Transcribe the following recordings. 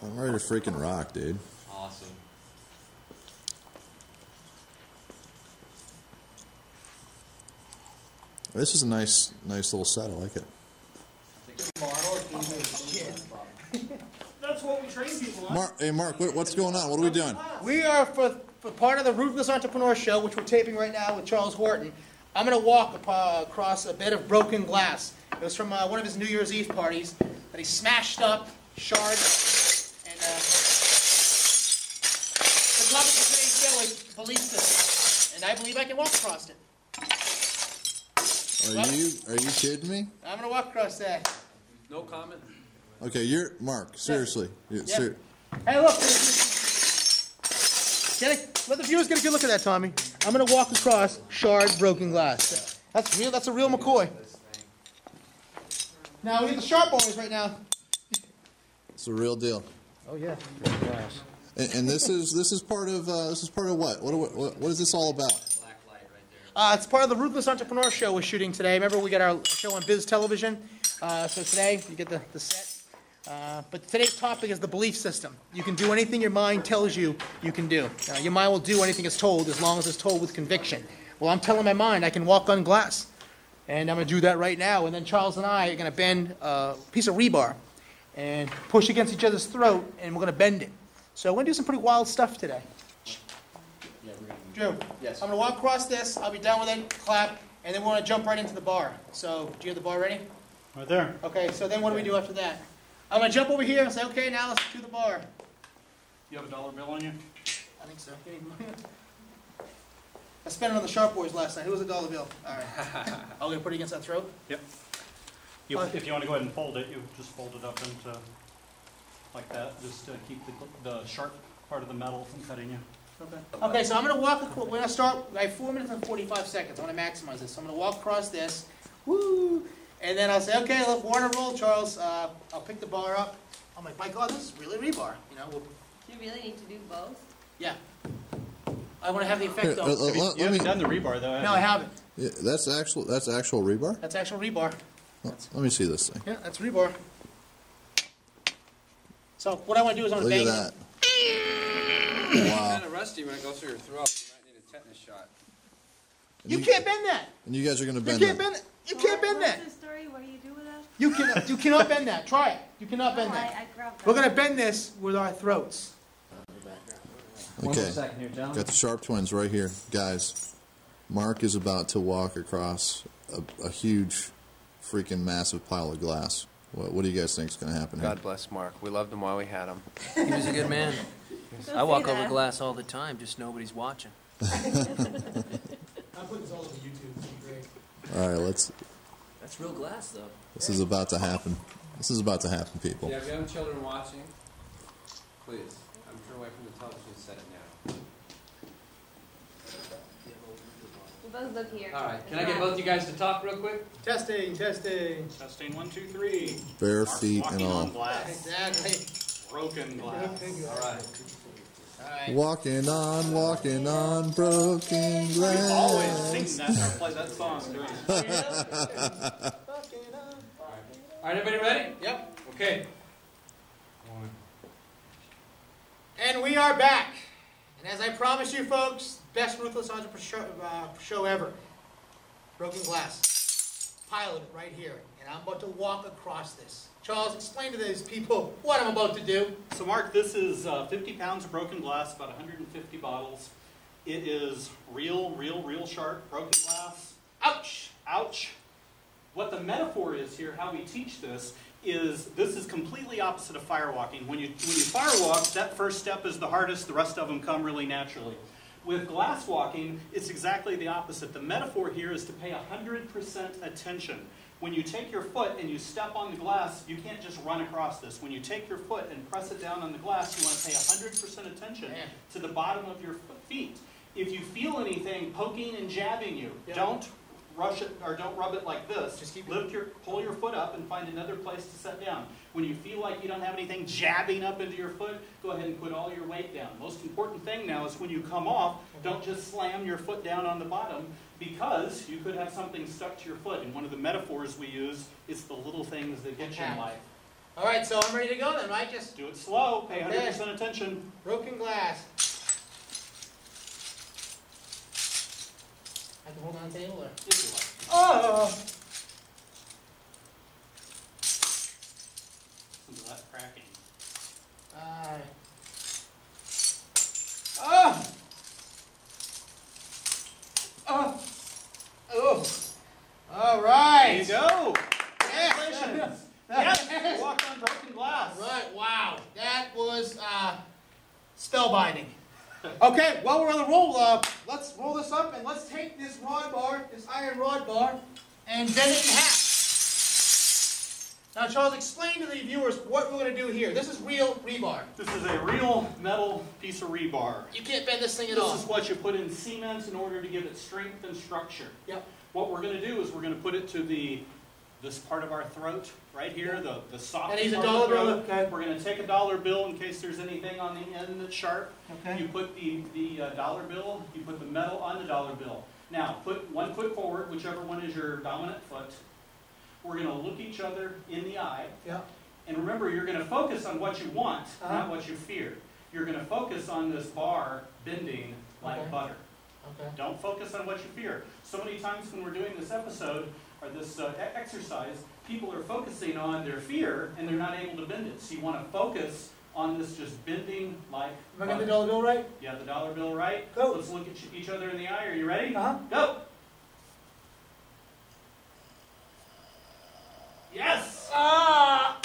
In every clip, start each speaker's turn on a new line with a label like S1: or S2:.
S1: I'm ready to freaking rock, dude.
S2: Awesome.
S1: This is a nice little set. I like it.
S3: That's what we train people on.
S1: Mark, what's going on? What are we doing?
S3: We are for part of the Ruthless Entrepreneur Show, which we're taping right now with Charles Horton. I'm going to walk across a bed of broken glass. It was from one of his New Year's Eve parties that he smashed up, shards, and the topic of today's show is belief system, and I believe I can walk across it.
S1: Are you kidding me?
S3: I'm going to walk across that.
S2: No comment.
S1: Okay, you're Mark. Seriously.
S3: Yeah. Hey, look. Let the viewers get a good look at that, Tommy. I'm going to walk across shard, broken glass. That's real. That's a real McCoy. Now we get the sharp boys right now.
S1: It's a real deal.
S3: Oh yeah.
S1: And this is part of what? What is this all about?
S3: It's part of the Ruthless Entrepreneur Show we're shooting today. Remember, we got our show on Biz Television. So today you get the set. But today's topic is the belief system. You can do anything your mind tells you you can do. Your mind will do anything it's told as long as it's told with conviction. Well, I'm telling my mind I can walk on glass. And I'm going to do that right now. And then Charles and I are going to bend a piece of rebar and push against each other's throat, and we're going to bend it. So we're going to do some pretty wild stuff today. Drew,
S2: yes.
S3: I'm going to walk across this. I'll be done with it, clap, and then we're going to jump right into the bar. So do you have the bar ready?
S4: Right there.
S3: Okay, so then what do we do after that? I'm going to jump over here and say, okay, now let's do the bar.
S4: You have a $1 bill on you?
S3: I think so. I spent it on the Sharp Boys last night. Who was a $1 bill? All right. I'm going to put it against that throat?
S4: Yep. If you want to go ahead and fold it, you just fold it up into like that, just to keep the sharp part of the metal from cutting you.
S3: Okay, so I'm going to walk, we're going to start, I have 4 minutes and 45 seconds. I want to maximize this. So I'm going to walk across this, woo, and then I'll say, okay, let's water roll, Charles. I'll pick the bar up. I'm like, my God, this is really rebar. You know,
S5: Do you really need to do both?
S3: Yeah. I want to have the effect though.
S4: You haven't done the rebar though, have
S3: No,
S4: you?
S3: I haven't.
S1: Yeah, that's actual rebar.
S3: That's actual rebar.
S1: Let me see this thing.
S3: Yeah, that's rebar. So what I want to do is I'm going to
S1: Look
S3: bang
S1: at that.
S2: It's
S1: Wow.
S2: kind of rusty when it goes through your throat. You might need a tetanus shot.
S3: it. You can't bend that.
S1: And you guys are going to
S3: You
S1: bend
S3: can't
S1: it.
S3: bend it. You can't bend that.
S5: What's the story? What do you do with that?
S3: You cannot bend that. Try it. You cannot bend
S5: Oh,
S3: that.
S5: I grabbed that.
S3: We're going to bend this with our throats.
S1: Okay. Got the Sharp twins right here, guys. Mark is about to walk across a huge, freaking massive pile of glass. What do you guys think is going to happen here?
S2: God bless Mark. We loved him while we had him.
S6: He was a good man.
S5: Don't
S6: I walk
S5: say
S6: over
S5: that.
S6: glass all the time, just nobody's watching.
S3: I'm putting this all over YouTube. It's great.
S1: All right, let's.
S6: That's real glass, though.
S1: This is about to happen. This is about to happen, people.
S2: Yeah, if you have children watching, please, I'm turn away from the television and set it now.
S5: You both look here.
S2: All right, can I get both you guys to talk real quick?
S3: Testing, testing.
S4: Testing 1, 2, 3.
S1: Bare
S4: Mark's
S1: feet and
S4: walking
S1: all.
S4: on glass.
S3: Exactly.
S4: Broken glass.
S2: All right.
S3: All right.
S1: Walking on broken
S4: We
S1: glass.
S4: always sing that or play that song during
S2: All right, everybody ready?
S3: Yep.
S2: Okay.
S3: And we are back. And as I promised you folks, best Ruthless Entrepreneur show ever. Broken glass. Pilot it right here. And I'm about to walk across this. Charles, explain to these people what I'm about to do.
S4: So Mark, this is 50 pounds of broken glass, about 150 bottles. It is real sharp broken glass.
S3: Ouch!
S4: Ouch. What the metaphor is here, how we teach this is completely opposite of firewalking. When you firewalk, that first step is the hardest, the rest of them come really naturally. With glass walking, it's exactly the opposite. The metaphor here is to pay 100% attention. When you take your foot and you step on the glass, you can't just run across this. When you take your foot and press it down on the glass, you want to pay 100% attention to the bottom of your feet. If you feel anything poking and jabbing you, don't rush it or don't rub it like this.
S3: Just keep
S4: pull your foot up and find another place to set down. When you feel like you don't have anything jabbing up into your foot, go ahead and put all your weight down. Most important thing now is when you come off, don't just slam your foot down on the bottom, because you could have something stuck to your foot. And one of the metaphors we use is the little things that get you in life.
S3: All right, so I'm ready to go then, right? Just
S4: Do it slow. Pay
S3: Okay.
S4: 100% attention.
S3: broken glass. I can hold on to the table or?
S4: If you like.
S3: Oh!
S4: Listen to that cracking.
S3: Oh! Oh! Oh! All right!
S4: There you go.
S3: Yeah.
S4: Congratulations. Yes, you walked on broken glass.
S3: All right, wow. That was spellbinding. Okay, while we're on the roll, let's roll this up and let's take this rod bar, this iron rod bar, and bend it in half. Now, Charles, explain to the viewers what we're going to do here. This is real rebar.
S4: This is a real metal piece of rebar.
S3: You can't bend this thing at all.
S4: This is what you put in cement in order to give it strength and structure.
S3: Yep.
S4: What we're going to do is we're going to put it to this part of our throat, right here, the soft
S3: And he's a
S4: part of
S3: dollar
S4: the
S3: bill,
S4: throat.
S3: okay.
S4: We're going to take a dollar bill in case there's anything on the end that's sharp.
S3: Okay.
S4: You put the dollar bill, you put the metal on the dollar bill. Now, put one foot forward, whichever one is your dominant foot. We're going to look each other in the eye.
S3: Yeah.
S4: And remember, you're going to focus on what you want, not what you fear. You're going to focus on this bar bending like
S3: Okay.
S4: butter.
S3: Okay.
S4: Don't focus on what you fear. So many times when we're doing this episode, or this exercise, people are focusing on their fear, and they're not able to bend it. So you want to focus on this just bending like
S3: Am I getting the
S4: butter.
S3: dollar bill right?
S4: You have the dollar bill right?
S3: Go.
S4: Let's look at each other in the eye. Are you ready?
S3: Uh-huh.
S4: Go! Yes!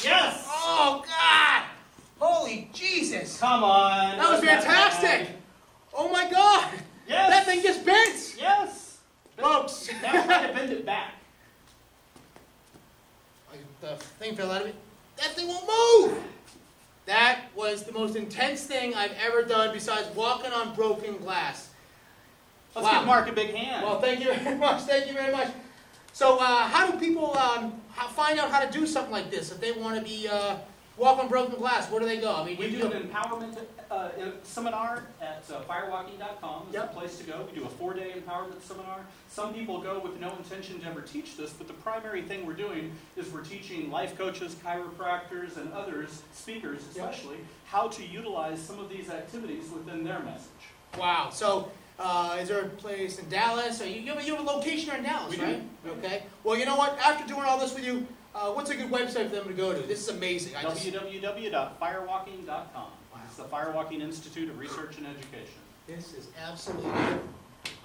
S4: Yes!
S3: Oh, God! Holy Jesus!
S4: Come on!
S3: That was fantastic! Oh, my God!
S4: Yes!
S3: That thing just bent!
S4: Yes!
S3: Folks!
S4: Now try to bend it back.
S3: The thing fell out of me. That thing won't move! That was the most intense thing I've ever done besides walking on broken glass.
S4: Let's
S3: Wow.
S4: give Mark a big hand.
S3: Well, thank you very much. Thank you very much. So, how do people find out how to do something like this? If they want to be walk on broken glass, where do they go? I mean,
S4: We do an empowerment seminar at firewalking.com. It's
S3: Yep.
S4: the place to go. We do a 4-day empowerment seminar. Some people go with no intention to ever teach this, but the primary thing we're doing is we're teaching life coaches, chiropractors, and others, speakers especially, how to utilize some of these activities within their message.
S3: Wow. So, is there a place in Dallas? Or you have a location here in Dallas,
S4: We
S3: right?
S4: do.
S3: Okay. Well, you know what? After doing all this with you, what's a good website for them to go to? This is amazing.
S4: www.firewalking.com. It's the Firewalking Institute of Research and Education.
S3: This is absolutely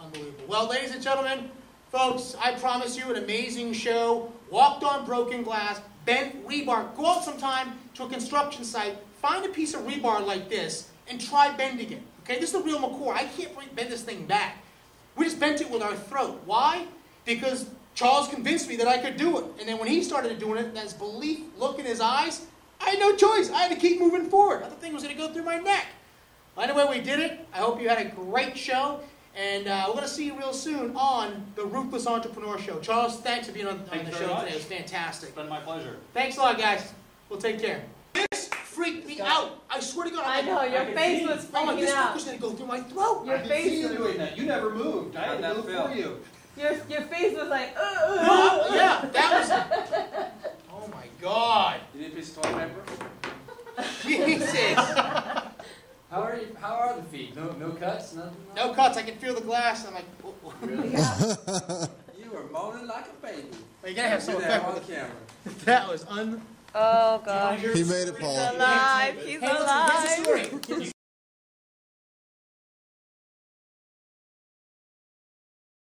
S3: unbelievable. Well, ladies and gentlemen, folks, I promise you an amazing show. Walked on broken glass, bent rebar. Go out sometime to a construction site, find a piece of rebar like this, and try bending it. Okay, this is the real McCoy. I can't bend this thing back. We just bent it with our throat. Why? Because Charles convinced me that I could do it. And then when he started doing it, that his belief look in his eyes, I had no choice. I had to keep moving forward. I thought the thing was going to go through my neck. Anyway, we did it. I hope you had a great show. And we're going to see you real soon on the Ruthless Entrepreneur Show. Charles, thanks for being on the
S4: Thanks
S3: show
S4: very much.
S3: today. It was fantastic.
S4: It's been my pleasure.
S3: Thanks a lot, guys. We'll take care. This freaked me out. I swear to God.
S5: I know, your face was
S3: I'm like,
S5: freaking
S3: this
S5: out.
S3: fucker's going to go through my throat.
S5: Your face was,
S2: doing that. You never moved. I had to move for you.
S5: your face was like,
S3: No, yeah, that was... Oh, my God.
S2: You need a piece of toilet paper?
S3: Jesus.
S2: How are the feet? No cuts? Nothing?
S3: No cuts. I can feel the glass. I'm like, oh, oh.
S2: Really? You were moaning like a baby.
S3: Well, you got to have some
S2: Do that
S3: effect
S2: on
S3: with it.
S2: camera.
S3: That was
S5: oh gosh.
S1: He made it,
S5: He's
S1: Paul.
S5: alive, he's
S3: Hey, listen,
S5: alive.
S3: here's the story.